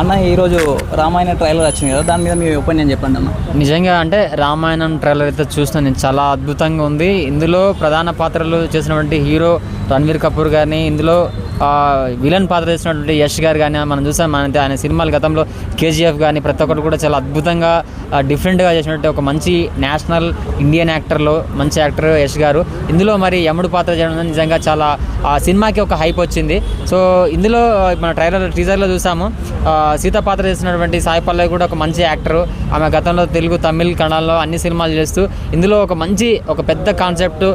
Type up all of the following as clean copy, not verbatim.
అన్న ఈరోజు రామాయణ ట్రైలర్ వచ్చింది కదా, దాని మీద మీ ఒపీనియన్ చెప్పండి అన్న. నిజంగా అంటే రామాయణం ట్రైలర్ అయితే చూస్తున్నాను నేను, చాలా అద్భుతంగా ఉంది. ఇందులో ప్రధాన పాత్రలు చేసినటువంటి హీరో రణ్వీర్ కపూర్ గారిని, ఇందులో విలన్ పాత్ర చేసినటువంటి యష్ గారు కానీ మనం చూసాం. మన ఆయన సినిమాలు గతంలో కేజీఎఫ్ కానీ ప్రతి ఒక్కరు కూడా చాలా అద్భుతంగా డిఫరెంట్గా చేసినట్టు ఒక మంచి నేషనల్ ఇండియన్ యాక్టర్లో మంచి యాక్టర్ యష్ గారు. ఇందులో మరి యముడు పాత్ర చేయడం నిజంగా చాలా సినిమాకి ఒక హైప్ వచ్చింది. సో ఇందులో మన టీజర్లో చూసాము సీత పాత్ర చేసినటువంటి సాయి పల్లవి కూడా ఒక మంచి యాక్టరు. ఆమె గతంలో తెలుగు, తమిళ్, కన్నడలో అన్ని సినిమాలు చేస్తూ ఇందులో ఒక పెద్ద కాన్సెప్ట్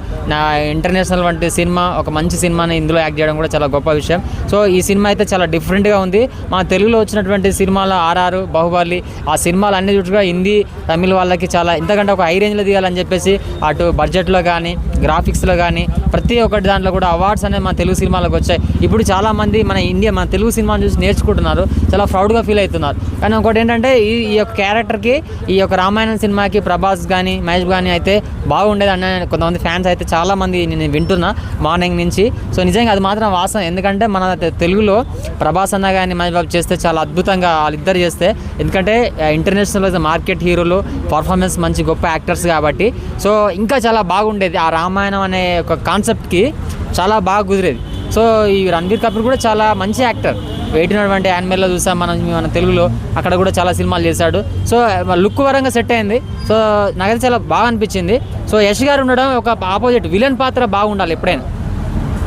ఇంటర్నేషనల్ వంటి సినిమా, ఒక మంచి సినిమాని ఇందులో యాక్ట్ చేయడం కూడా చాలా గొప్ప విషయం. సో ఈ సినిమా అయితే చాలా డిఫరెంట్గా ఉంది. మన తెలుగులో వచ్చినటువంటి సినిమాల ఆర్ఆర్, బాహుబలి ఆ సినిమాలు అన్ని చుట్టుగా హిందీ, తమిళ్ వాళ్ళకి చాలా ఇంతకంటే ఒక హై రేంజ్లో తీయాలని చెప్పేసి అటు బడ్జెట్లో కానీ గ్రాఫిక్స్లో కానీ ప్రతి ఒక్కటి దాంట్లో కూడా అవార్డ్స్ అనేవి మన తెలుగు సినిమాలకు వచ్చాయి. ఇప్పుడు చాలామంది మన తెలుగు సినిమాని చూసి నేర్చుకుంటున్నారు, చాలా ప్రౌడ్గా ఫీల్ అవుతున్నారు. కానీ ఒకటి ఏంటంటే ఈ యొక్క క్యారెక్టర్కి, ఈ యొక్క రామాయణం సినిమాకి ప్రభాస్ కానీ మహేష్ కానీ అయితే బాగుండేది అన్న కొంతమంది ఫ్యాన్స్ అయితే చాలామంది నేను వింటున్నా మార్నింగ్ నుంచి. సో నిజంగా అది మాత్రం వాస్తవం. ఎందుకంటే మన తెలుగులో ప్రభాస్ అన్న కానీ మహేష్ బాబు చేస్తే చాలా అద్భుతంగా వాళ్ళిద్దరు చేస్తే, ఎందుకంటే ఇంటర్నేషనల్ మార్కెట్ హీరోలు, పర్ఫార్మెన్స్ మంచి గొప్ప యాక్టర్స్ కాబట్టి సో ఇంకా చాలా బాగుండేది. ఆ రామాయణం అనే ఒక కాన్సెప్ట్కి చాలా బాగా కుదిరేది. సో ఈ రణ్వీర్ కపూర్ కూడా చాలా మంచి యాక్టర్. వేటినటువంటి యానిమేల్లో చూసాం మన తెలుగులో, అక్కడ కూడా చాలా సినిమాలు చేశాడు. సో లుక్ పరంగా సెట్ అయింది. సో నాకైతే చాలా బాగా అనిపించింది. సో యష్ గారు ఉండడం ఒక ఆపోజిట్ విలన్ పాత్ర బాగుండాలి ఎప్పుడైనా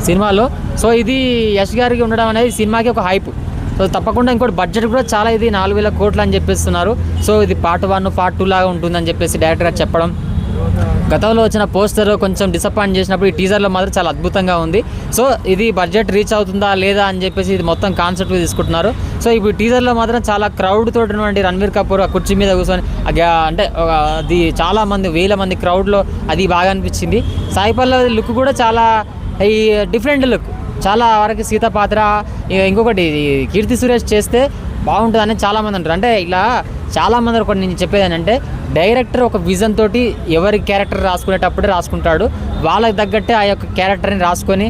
సినిమాలో. సో ఇది యష్ గారికి ఉండడం అనేది సినిమాకి ఒక హైప్. సో తప్పకుండా ఇంకోటి బడ్జెట్ కూడా చాలా, ఇది 4,000 కోట్లు అని చెప్పేస్తున్నారు. సో ఇది పార్ట్ 1, పార్ట్ 2 లాగా ఉంటుందని చెప్పేసి డైరెక్టర్ గారు చెప్పడం. గతంలో వచ్చిన పోస్టర్ కొంచెం డిసప్పాయింట్ చేసినప్పుడు ఈ టీజర్లో మాత్రం చాలా అద్భుతంగా ఉంది. సో ఇది బడ్జెట్ రీచ్ అవుతుందా లేదా అని చెప్పేసి ఇది మొత్తం కాన్సెప్ట్ తీసుకుంటున్నారు. సో ఇప్పుడు టీజర్లో మాత్రం చాలా క్రౌడ్ తోటి రణ్వీర్ కపూర్ ఆ కుర్చీ మీద కూర్చొని అంటే అది చాలా మంది, వేల మంది క్రౌడ్లో అది బాగా అనిపించింది. సాయి పల్లవి లుక్ కూడా చాలా ఈ డిఫరెంట్ లుక్, చాలా వరకు సీత పాత్ర. ఇంకొకటి కీర్తి సురేష్ చేస్తే బాగుంటుందని చాలామంది అంటారు. అంటే ఇలా చాలామంది ఒకటి నేను చెప్పేది ఏంటంటే, డైరెక్టర్ ఒక విజన్ తోటి ఎవరి క్యారెక్టర్ రాసుకునేటప్పుడే రాసుకుంటాడు. వాళ్ళకి తగ్గట్టే ఆ యొక్క క్యారెక్టర్ని రాసుకొని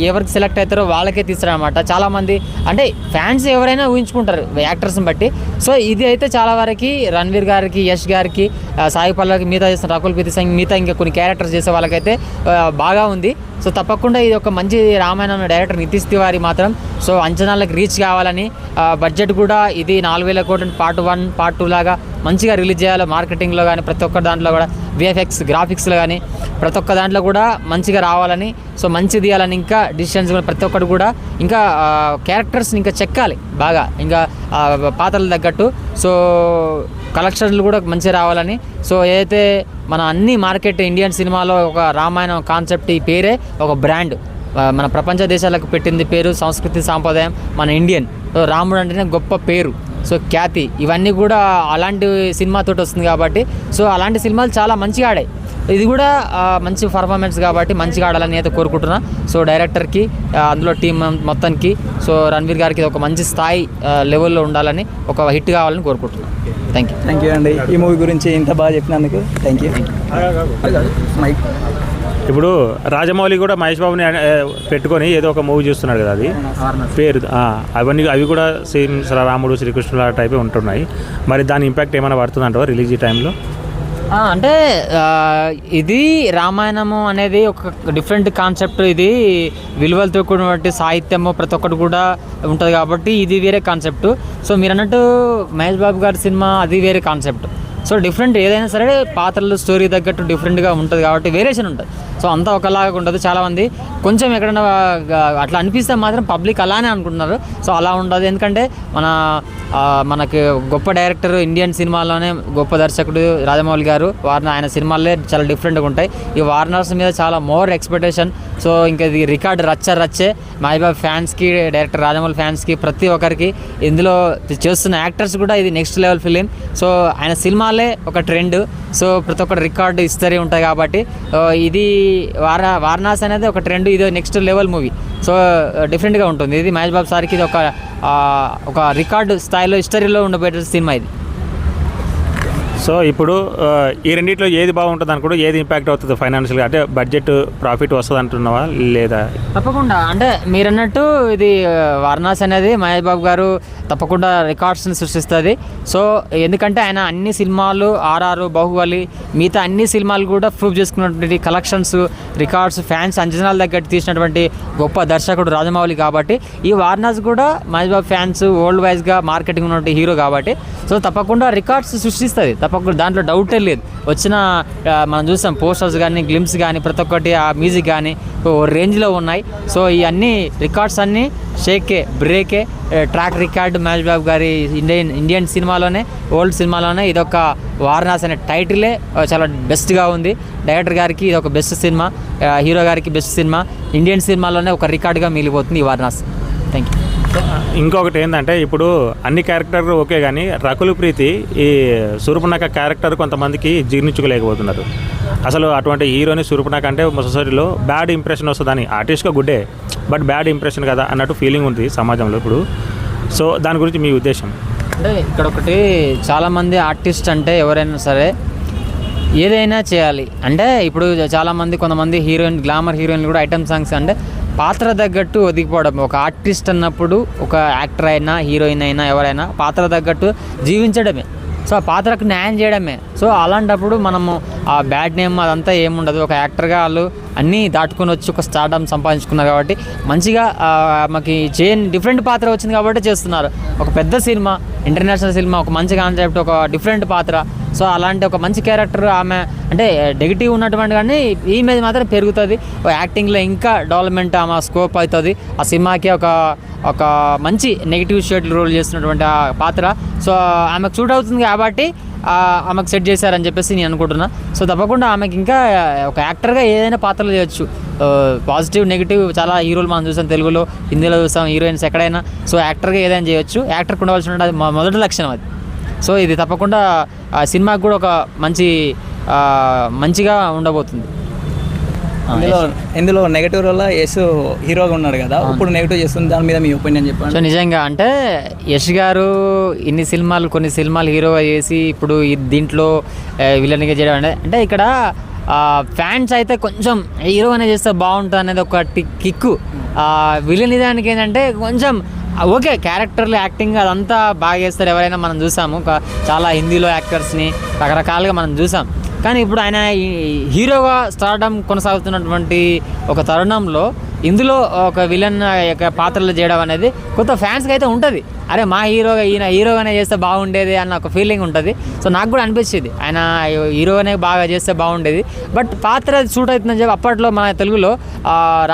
ఎవరికి సెలెక్ట్ అవుతారో వాళ్ళకే తీస్తారనమాట. చాలామంది అంటే ఫ్యాన్స్ ఎవరైనా ఊహించుకుంటారు యాక్టర్స్ని బట్టి. సో ఇది అయితే చాలా వరకు రణ్వీర్ గారికి, యష్ గారికి, సాయి పల్లవికి, మిగతా చేసిన రకుల్ ప్రీత్ సింగ్, మిగతా ఇంకా కొన్ని క్యారెక్టర్స్ చేసే వాళ్ళకైతే బాగా ఉంది. సో తప్పకుండా ఇది ఒక మంచి రామాయణం. డైరెక్టర్ నితీష్ తివారీ మాత్రం సో అంచనాలకు రీచ్ కావాలని బడ్జెట్ కూడా ఇది 4,000 కోట్లు పార్ట్ 1, పార్ట్ 2 లాగా మంచిగా రిలీజ్ చేయాలి. మార్కెటింగ్లో కానీ ప్రతి ఒక్క దాంట్లో కూడా, విఎఫ్ఎక్స్, గ్రాఫిక్స్లో కానీ ప్రతి ఒక్క దాంట్లో కూడా మంచిగా రావాలని, సో మంచి తీయాలని, ఇంకా డిసిషన్స్ కూడా ప్రతి ఒక్కటి కూడా ఇంకా క్యారెక్టర్స్ని ఇంకా చెక్కాలి బాగా, ఇంకా పాత్రలు తగ్గట్టు. సో కలెక్షన్లు కూడా మంచిగా రావాలని. సో ఏదైతే మన అన్ని మార్కెట్ ఇండియన్ సినిమాలో ఒక రామాయణం కాన్సెప్ట్, ఈ పేరే ఒక బ్రాండ్, మన ప్రపంచ దేశాలకు పెట్టింది పేరు, సంస్కృతి సాంప్రదాయం మన ఇండియన్. సో రాముడు అంటేనే గొప్ప పేరు, సో ఖ్యాతి, ఇవన్నీ కూడా అలాంటి సినిమాతో వస్తుంది కాబట్టి సో అలాంటి సినిమాలు చాలా మంచిగా ఆడాయి. ఇది కూడా మంచి పర్ఫార్మెన్స్ కాబట్టి మంచిగా ఆడాలని అయితే కోరుకుంటున్నా. సో డైరెక్టర్కి, అందులో టీం మొత్తానికి, సో రణ్వీర్ గారికి ఒక మంచి స్థాయి లెవెల్లో ఉండాలని, ఒక హిట్ కావాలని కోరుకుంటున్నాను. థ్యాంక్ యూ అండి ఈ మూవీ గురించి ఇంత బాగా చెప్పినందుకు. Thank you. ఇప్పుడు రాజమౌళి కూడా మహేష్ బాబుని పెట్టుకొని ఏదో ఒక మూవీ చూస్తున్నాడు కదా, అది పేరు అవి కూడా సేమ్ రాముడు, శ్రీకృష్ణుల టైపే ఉంటున్నాయి. మరి దాని ఇంపాక్ట్ ఏమైనా పడుతుందంటావా రిలీజ్ టైంలో? అంటే ఇది రామాయణము అనేది ఒక డిఫరెంట్ కాన్సెప్ట్. ఇది విలువలతో కూడినటువంటి సాహిత్యము ప్రతి ఒక్కటి కూడా ఉంటుంది కాబట్టి ఇది వేరే కాన్సెప్ట్. సో మీరు అన్నట్టు మహేష్ బాబు గారి సినిమా అది వేరే కాన్సెప్ట్. సో డిఫరెంట్ ఏదైనా సరే పాత్రలు స్టోరీ తగ్గట్టు డిఫరెంట్గా ఉంటుంది కాబట్టి వేరియేషన్ ఉంటుంది. సో అంతా ఒకలాగా ఉండదు. చాలామంది కొంచెం ఎక్కడైనా అట్లా అనిపిస్తే మాత్రం పబ్లిక్ అలానే అనుకుంటున్నారు. సో అలా ఉండదు. ఎందుకంటే మనకి గొప్ప డైరెక్టర్, ఇండియన్ సినిమాలోనే గొప్ప దర్శకుడు రాజమౌళి గారు. ఆయన సినిమాలే చాలా డిఫరెంట్గా ఉంటాయి. ఈ వారణాసి మీద చాలా మోర్ ఎక్స్పెక్టేషన్. సో ఇంకా ఇది రికార్డ్ రచ్చే మహేష్ బాబు ఫ్యాన్స్కి, డైరెక్టర్ రాజమౌళి ఫ్యాన్స్కి, ప్రతి ఒక్కరికి, ఇందులో చేస్తున్న యాక్టర్స్ కూడా ఇది నెక్స్ట్ లెవెల్ ఫిలిం. సో ఆయన సినిమాలే ఒక ట్రెండ్. సో ప్రతి ఒక్కటి రికార్డు హిస్టరీ ఉంటాయి కాబట్టి ఇది వారణాసి అనేది ఒక ట్రెండ్, ఇది నెక్స్ట్ లెవెల్ మూవీ. సో డిఫరెంట్గా ఉంటుంది. ఇది మహేష్ బాబు సార్కి ఇది ఒక రికార్డు స్థాయిలో హిస్టరీలో ఉండబోయే సినిమా ఇది. సో ఇప్పుడు ఈ రెండిట్లో ఏది బాగుంటుంది అనుకో, ఏది ఇంపాక్ట్ అవుతుంది ఫైనాన్షియల్గా? అంటే బడ్జెట్ ప్రాఫిట్ వస్తుంది అంటున్నావా లేదా? తప్పకుండా. అంటే మీరు అన్నట్టు ఇది వారణాసి అనేది మహేష్ బాబు గారు తప్పకుండా రికార్డ్స్ని సృష్టిస్తుంది. సో ఎందుకంటే ఆయన అన్ని సినిమాలు ఆర్ఆర్, బాహుబలి, మిగతా అన్ని సినిమాలు కూడా ప్రూవ్ చేసుకున్నటువంటి కలెక్షన్స్, రికార్డ్స్, ఫ్యాన్స్ అంచనాల దగ్గర తీసినటువంటి గొప్ప దర్శకుడు రాజమౌళి కాబట్టి ఈ వారణాసి కూడా మహేష్ బాబు ఫ్యాన్స్ వరల్డ్ వైజ్గా మార్కెటింగ్ ఉన్నటువంటి హీరో కాబట్టి సో తప్పకుండా రికార్డ్స్ సృష్టిస్తుంది. తప్పకుండా దాంట్లో డౌటే లేదు. వచ్చిన మనం చూసాం పోస్టర్స్ కానీ, గ్లిమ్స్ కానీ, ప్రతి ఒక్కటి ఆ మ్యూజిక్ కానీ రేంజ్లో ఉన్నాయి. సో ఈ అన్ని రికార్డ్స్ అన్నీ షేకే బ్రేకే ట్రాక్ రికార్డ్ మహేష్ బాబు గారి ఇండియన్ సినిమాలోనే, ఓల్డ్ సినిమాలోనే ఇదొక వారణాసి అనే టైటిలే చాలా బెస్ట్గా ఉంది. డైరెక్టర్ గారికి ఇది ఒక బెస్ట్ సినిమా, హీరో గారికి బెస్ట్ సినిమా, ఇండియన్ సినిమాలోనే ఒక రికార్డుగా మిగిలిపోతుంది ఈ వారణాసి. Thank you. ఇంకొకటి ఏంటంటే ఇప్పుడు అన్ని క్యారెక్టర్లు ఓకే కానీ రకుల్ ప్రీతి ఈ శూర్పణఖ క్యారెక్టర్ కొంతమందికి జీర్ణించుకోలేకపోతున్నారు. అసలు అటువంటి హీరోని శూర్పణఖ అంటే సొసైటీలో బ్యాడ్ ఇంప్రెషన్ వస్తుందని, ఆర్టిస్ట్గా గుడ్డే బట్ బ్యాడ్ ఇంప్రెషన్ కదా అన్నట్టు ఫీలింగ్ ఉంది సమాజంలో ఇప్పుడు. సో దాని గురించి మీ ఉద్దేశం? అంటే ఇక్కడ ఒకటి, చాలామంది ఆర్టిస్ట్ అంటే ఎవరైనా సరే ఏదైనా చేయాలి అంటే ఇప్పుడు చాలామంది కొంతమంది హీరోయిన్, గ్లామర్ హీరోయిన్లు కూడా ఐటమ్ సాంగ్స్ అంటే పాత్ర తగ్గట్టు ఒదిగిపోవడం. ఒక ఆర్టిస్ట్ అన్నప్పుడు ఒక యాక్టర్ అయినా, హీరోయిన్ అయినా, ఎవరైనా పాత్ర తగ్గట్టు జీవించడమే. సో ఆ పాత్రకు న్యాయం చేయడమే. సో అలాంటప్పుడు మనము ఆ బ్యాడ్ నేమ్ అదంతా ఏముండదు. ఒక యాక్టర్గా వాళ్ళు అన్నీ దాటుకొని వచ్చి ఒక స్టార్డమ్ సంపాదించుకున్నారు కాబట్టి మంచిగా మాకు డిఫరెంట్ పాత్ర వచ్చింది కాబట్టి చేస్తున్నారు. ఒక పెద్ద సినిమా, ఇంటర్నేషనల్ సినిమా, ఒక మంచి కాన్సెప్ట్, ఒక డిఫరెంట్ పాత్ర. సో అలాంటి ఒక మంచి క్యారెక్టర్ ఆమె అంటే నెగిటివ్ ఉన్నటువంటి కానీ ఈమె మాత్రం పెరుగుతుంది. యాక్టింగ్లో ఇంకా డెవలప్మెంట్ ఆమె స్కోప్ అవుతుంది. ఆ సినిమాకి ఒక మంచి నెగిటివ్ షేడ్ రోల్ చేస్తున్నటువంటి ఆ పాత్ర సో ఆమెకు సూట్ అవుతుంది కాబట్టి ఆమెకు సెట్ చేశారని చెప్పేసి నేను అనుకుంటున్నా. సో తప్పకుండా ఆమెకి ఇంకా ఒక యాక్టర్గా ఏదైనా పాత్రలు చేయొచ్చు. పాజిటివ్, నెగిటివ్ చాలా హీరోలు మనం చూసాం, తెలుగులో, హిందీలో చూసాం, హీరోయిన్స్ ఎక్కడైనా. సో యాక్టర్గా ఏదైనా చేయొచ్చు. యాక్టర్కి ఉండవలసిన మొదటి లక్షణం అది. సో ఇది తప్పకుండా సినిమాకి కూడా ఒక మంచిగా ఉండబోతుంది. ఇందులో నెగిటివ్ రోల్ యశ్ హీరోగా ఉన్నాడు కదా, ఇప్పుడు నెగిటివ్ చేస్తుంది, దాని మీద మీ ఒపీనియన్ చెప్పండి. సో నిజంగా అంటే యశ్ గారు కొన్ని సినిమాలు హీరోగా చేసి ఇప్పుడు దీంట్లో విలన్గా చేయడం అంటే ఇక్కడ ఫ్యాన్స్ అయితే కొంచెం హీరోగానే చేస్తే బాగుంటుంది అనేది ఒక కిక్కు. విలన్ నిజానికి ఏంటంటే కొంచెం ఓకే క్యారెక్టర్లు, యాక్టింగ్ అదంతా బాగా చేస్తారు ఎవరైనా. మనం చూసాము చాలా హిందీలో యాక్టర్స్ని రకరకాలుగా మనం చూసాం. కానీ ఇప్పుడు ఆయన హీరోగా స్టార్డమ్ కొనసాగుతున్నటువంటి ఒక తరుణంలో ఇందులో ఒక విలన్ యొక్క పాత్రలు చేయడం అనేది కొంత ఫ్యాన్స్కి అయితే ఉంటుంది. అరే మా ఈయన హీరోగానే చేస్తే బాగుండేది అన్న ఒక ఫీలింగ్ ఉంటుంది. సో నాకు కూడా అనిపించేది ఆయన హీరోగానే బాగా చేస్తే బాగుండేది. బట్ పాత్ర సూట్ అవుతుందని చెప్పి అప్పట్లో మన తెలుగులో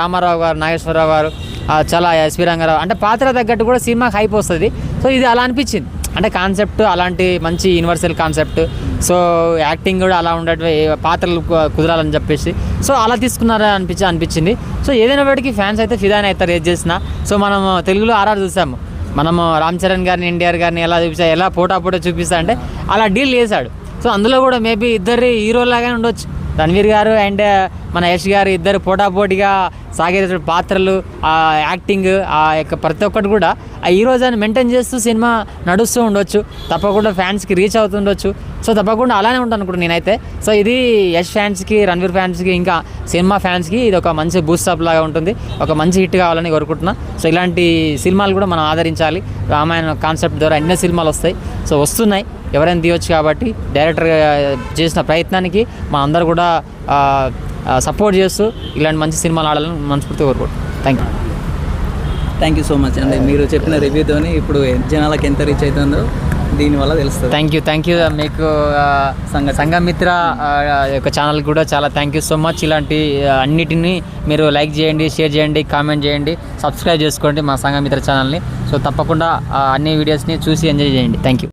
రామారావు గారు, నాగేశ్వరరావు గారు, చాలా ఎస్వి రంగారావు అంటే పాత్ర తగ్గట్టు కూడా సినిమాకి హైప్ వస్తుంది. సో ఇది అలా అనిపించింది. అంటే కాన్సెప్ట్ అలాంటి మంచి యూనివర్సల్ కాన్సెప్ట్. సో యాక్టింగ్ కూడా అలా ఉండేవి, పాత్రలు కుదరాలని చెప్పేసి సో అలా తీసుకున్నారా అనిపించింది. సో ఏదైనా వాటికి ఫ్యాన్స్ అయితే ఫిదాన్ అవుతారు ఏది చేసినా. సో మనం తెలుగులో ఆర్ఆర్ చూసాము, మనము రామ్ చరణ్ గారిని, ఎన్టీఆర్ గారిని ఎలా చూపిస్తా, ఎలా పోటా చూపిస్తా అంటే అలా డీల్ చేశాడు. సో అందులో కూడా మేబీ ఇద్దరు హీరోలాగానే ఉండొచ్చు. రణ్వీర్ గారు అండ్ మన యశ్ గారు ఇద్దరు పోటాపోటీగా సాగే పాత్రలు, ఆ యాక్టింగ్, ఆ యొక్క ప్రతి ఒక్కటి కూడా ఆ హీరోజాన్ని మెయింటైన్ చేస్తూ సినిమా నడుస్తూ ఉండొచ్చు. తప్పకుండా ఫ్యాన్స్కి రీచ్ అవుతుండొచ్చు. సో తప్పకుండా అలానే ఉంటాను అనుకుంటున్నాను నేనైతే. సో ఇది యశ్ ఫ్యాన్స్కి, రణ్వీర్ ఫ్యాన్స్కి, ఇంకా సినిమా ఫ్యాన్స్కి ఇది ఒక మంచి బూస్టప్ లాగా ఉంటుంది. ఒక మంచి హిట్ కావాలని కోరుకుంటున్నా. సో ఇలాంటి సినిమాలు కూడా మనం ఆదరించాలి. రామాయణ కాన్సెప్ట్ ద్వారా ఎన్నో సినిమాలు వస్తాయి. సో వస్తున్నాయి, ఎవరైనా తీయొచ్చు కాబట్టి డైరెక్టర్ చేసిన ప్రయత్నానికి మా అందరూ కూడా సపోర్ట్ చేస్తూ ఇలాంటి మంచి సినిమాలు ఆడాలని మనస్ఫూర్తిగా కోరుకుంటున్నాను. థ్యాంక్ యూ సో మచ్ అండి. మీరు చెప్పిన రివ్యూతోని ఇప్పుడు జనాలకు ఎంత రీచ్ అవుతుందో దీనివల్ల తెలుస్తుంది. థ్యాంక్ యూ మీకు సంఘమిత్ర యొక్క ఛానల్ కూడా చాలా థ్యాంక్ యూ సో మచ్. ఇలాంటి అన్నిటినీ మీరు లైక్ చేయండి, షేర్ చేయండి, కామెంట్ చేయండి, సబ్స్క్రైబ్ చేసుకోండి మా సంఘమిత్ర ఛానల్ని. సో తప్పకుండా అన్ని వీడియోస్ని చూసి ఎంజాయ్ చేయండి. Thank you.